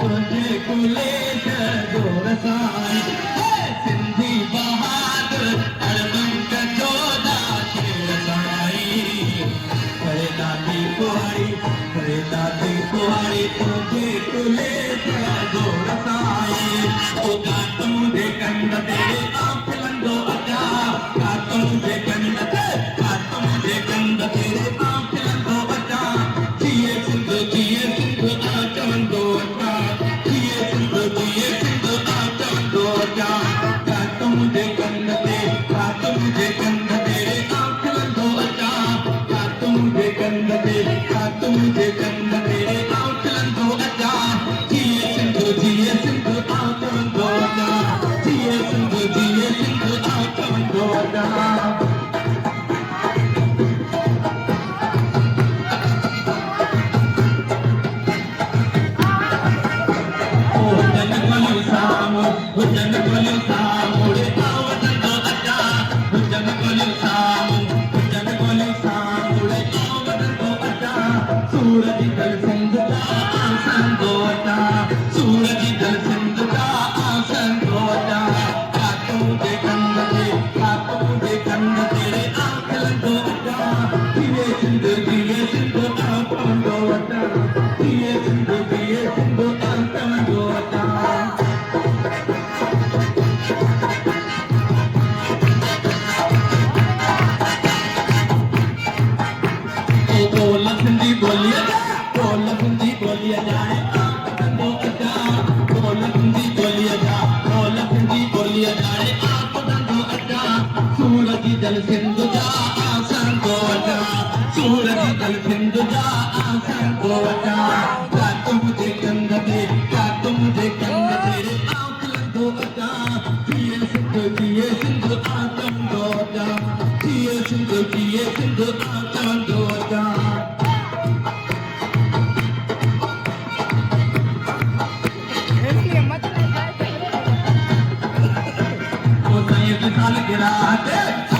तुझे कुले जोर साई सिंधी बहादुर अड़बन का जोधा शेर साई करे दादी कुआरी तुझे कुले जोर साई ओ गातम दे कंद तेरे आंख लंदो अचा गातम दे कंद तेरे आंख लंदो अचा जिए सिंध आचवंदो अचा जिए सिंध आचवंदो अचा गातम दे कंद तेरे आंख लंदो अचा गातम दे कंद तेरे आंख लंदो अचा जिए सिंध आचवंदो अचा जिए सिंध आचवंदो अचा हुजन कोलियूं सामुड़े आवंदो अचा हुजन कोलियूं सामुड़े आवंदो अचा सूरज दल सिंध जा आसंदो अचा सूरज दल सिंध जा आसंदो अचा गातूं जे कंद तेरे आंख लंदो अचा जिए सिंध आवंदो अचा जिए सिंध आवंदो अचा बोल सिंधी बोलिए जाए आपको अचा बोल सिंधी बोलिए जाए आपको अचा सूरज दल सिंध जा आसंदो अचा सूरज दल सिंध जा आसंदो अचा गातुम जे कंद तेरे आंख लंदो अचा जिए सिंध आचवंदो अचा जिए सिंध आचवंदो अचा साल गिरा